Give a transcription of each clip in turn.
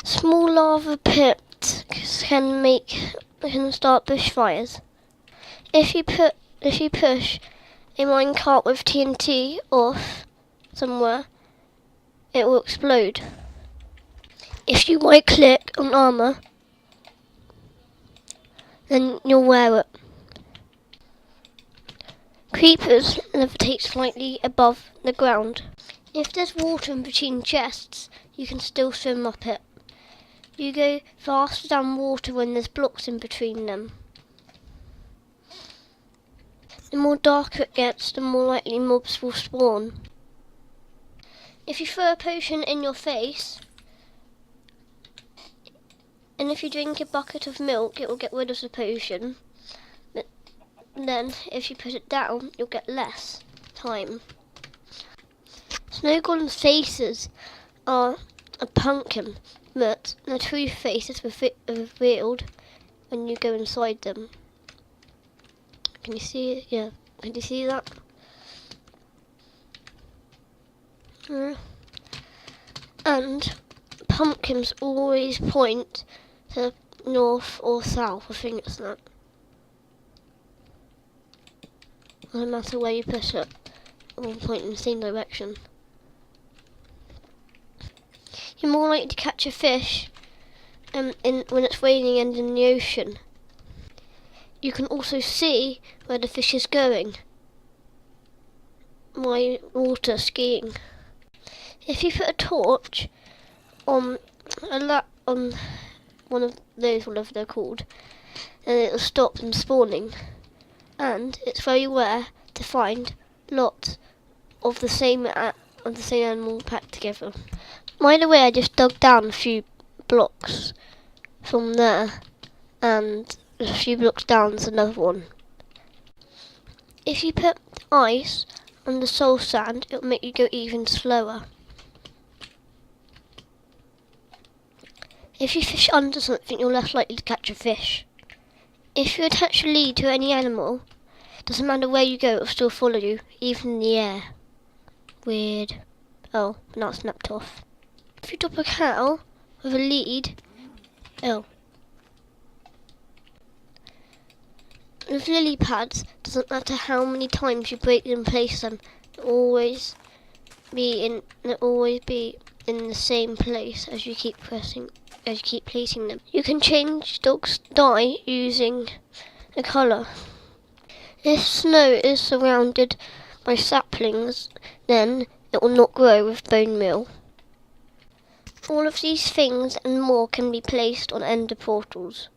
Small lava pits can start bushfires. If you push a minecart with TNT off somewhere, it will explode. If you right click on armor, then you'll wear it. Creepers levitate slightly above the ground. If there's water in between chests, you can still swim up it. You go faster down water when there's blocks in between them. The more darker it gets, the more likely mobs will spawn. If you throw a potion in your face, and if you drink a bucket of milk, it will get rid of the potion. But then, if you put it down, you'll get less time. Snow golems' faces are a pumpkin, but their true face is revealed when you go inside them. Can you see it? Yeah. Can you see that? And pumpkins always point to north or south. I think it's that. No matter where you put it, it will point in the same direction. You're more likely to catch a fish when it's raining and in the ocean. You can also see where the fish is going by water skiing. If you put a torch on one of those, whatever they're called, then it'll stop them spawning. And it's very rare to find lots of the same animal packed together. By the way, I just dug down a few blocks from there, and a few blocks down is another one. If you put ice on the soul sand, it'll make you go even slower. If you fish under something, you're less likely to catch a fish. If you attach a lead to any animal, doesn't matter where you go, it'll still follow you, even in the air. Weird. Oh, now it's snapped off. If you drop a cow with a lead, with lily pads, doesn't matter how many times you break them and place them, they'll always be in the same place as you keep placing them. You can change dog's dye using a colour. If snow is surrounded by saplings, then it will not grow with bone meal. All of these things and more can be placed on ender portals.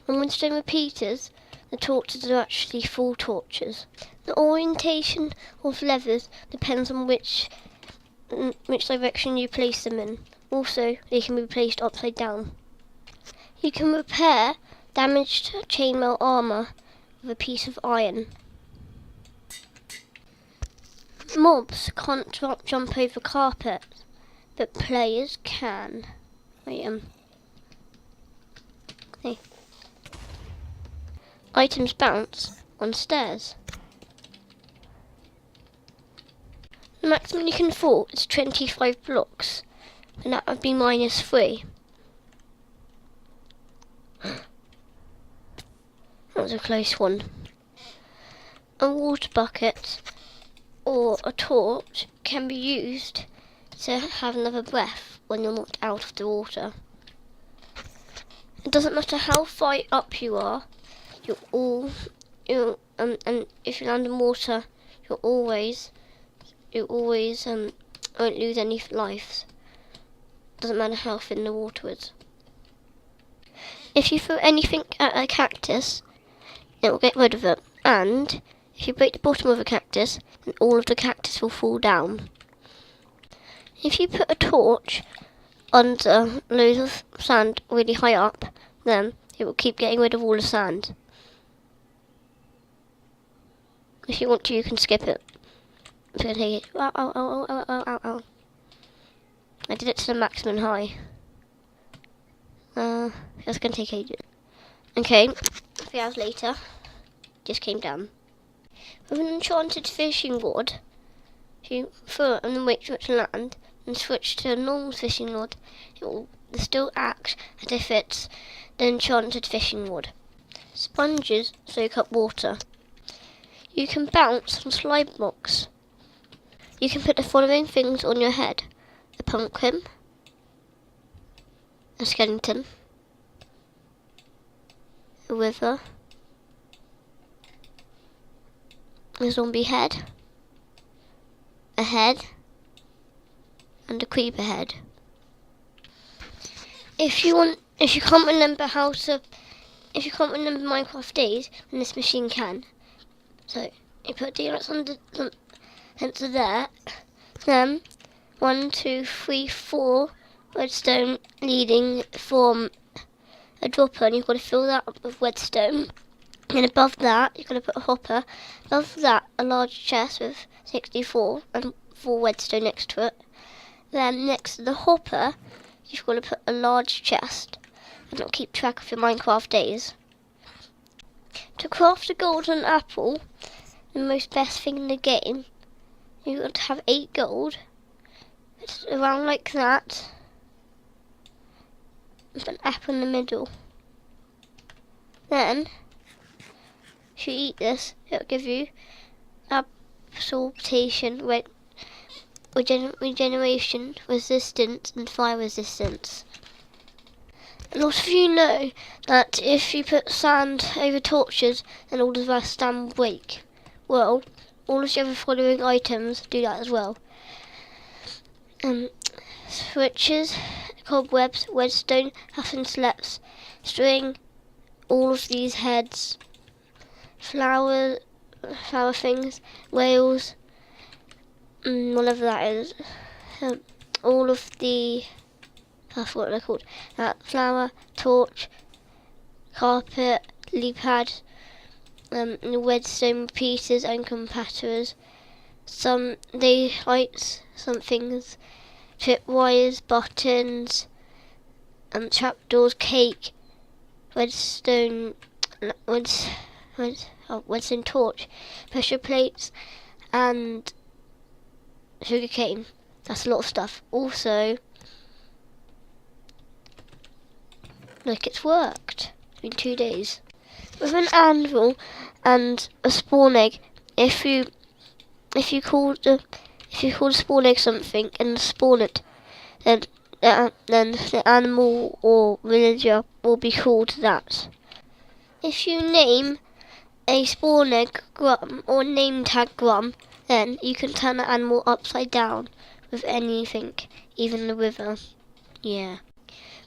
On redstone repeaters, the torches are actually full torches. The orientation of levers depends on which direction you place them in. Also, they can be placed upside down. You can repair damaged chainmail armour with a piece of iron. Mobs can't jump over carpet, but players can. Hey. Items bounce on stairs. The maximum you can fall is 25 blocks, and that would be -3. That was a close one. A water bucket or a torch can be used to have another breath when you're knocked out of the water. It doesn't matter how far up you are, and if you land in water, you always won't lose any lives. Doesn't matter how thin the water is. If you throw anything at a cactus, it will get rid of it. And if you break the bottom of a cactus, then all of the cactus will fall down. If you put a torch under loads of sand really high up, then it will keep getting rid of all the sand. If you want to, you can skip it. I'm going to take it. Ow. I did it to the maximum high. That's going to take ages. Okay, 3 hours later, just came down. With an enchanted fishing rod, if you throw it and then wait for it to land, and switch to a normal fishing rod, the still act as if it's the enchanted fishing rod. Sponges soak up water. You can bounce on slime blocks. You can put the following things on your head: a pumpkin, a skeleton, a wither, a zombie head, a head, and a creeper head. If you can't remember Minecraft days, then this machine can. So you put donuts on the sensor there. Then 1, 2, 3, 4 redstone leading from a dropper, and you've got to fill that up with redstone. And above that, you've got to put a hopper. Above that, a large chest with 64 and 4 redstone next to it. Then next to the hopper, you've got to put a large chest, and it'll keep track of your Minecraft days. To craft a golden apple, the most best thing in the game, you've got to have 8 gold. It's around like that. With an apple in the middle. Then, if you eat this, it'll give you absorption, regeneration, resistance, and fire resistance. A lot of you know that if you put sand over torches, then all the rest will break. Well, all of the other following items do that as well. Switches, cobwebs, redstone, huffing slips, string, all of these heads, flower things, rails, whatever that is, all of the, I forgot what they're called, flower, torch, carpet, leaf pad, redstone pieces and compactors, some daylights, some things, trip wires, buttons, trapdoors, cake, redstone torch, pressure plates, and sugar cane. That's a lot of stuff. Also, look, it's worked. It's been 2 days. With an anvil and a spawn egg, if you call the spawn egg something and spawn it, then the animal or villager will be called that. If you name a spawn egg Grum or name tag Grum, then you can turn the animal upside down with anything, even the river. Yeah.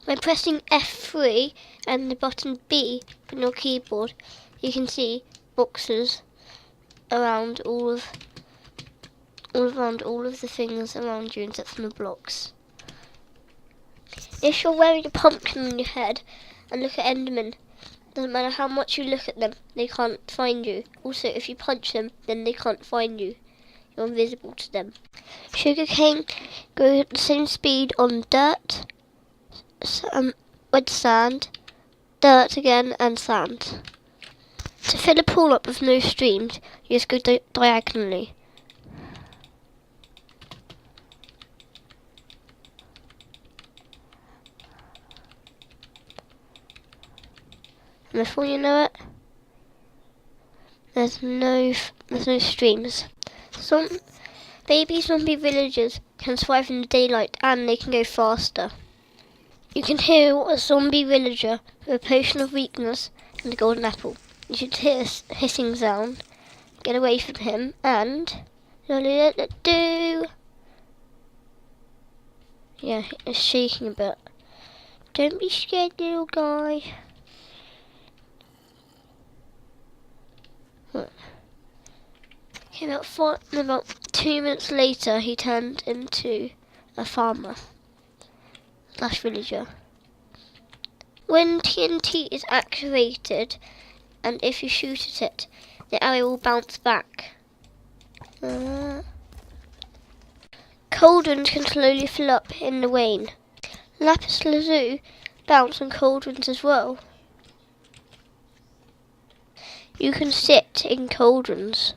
By pressing F3 and the button B on your keyboard, you can see boxes around all of the things around you, except from the blocks. If you're wearing a pumpkin on your head and look at Endermen, doesn't matter how much you look at them, they can't find you. Also, if you punch them, then they can't find you. You're invisible to them. Sugarcane goes at the same speed on dirt, red sand, dirt again, and sand. To fill a pool up with no streams, you just go diagonally. And before you know it, there's no streams. Some baby zombie villagers can survive in the daylight, and they can go faster. You can hear a zombie villager with a potion of weakness and a golden apple. You should hear a hissing sound. Get away from him and do. Yeah, it's shaking a bit. Don't be scared, little guy. Okay, about 2 minutes later, he turned into a farmer / villager. When TNT is activated, and if you shoot at it, the arrow will bounce back. Cauldrons can slowly fill up in the rain. Lapis lazuli bounce on cauldrons as well. You can sit in cauldrons.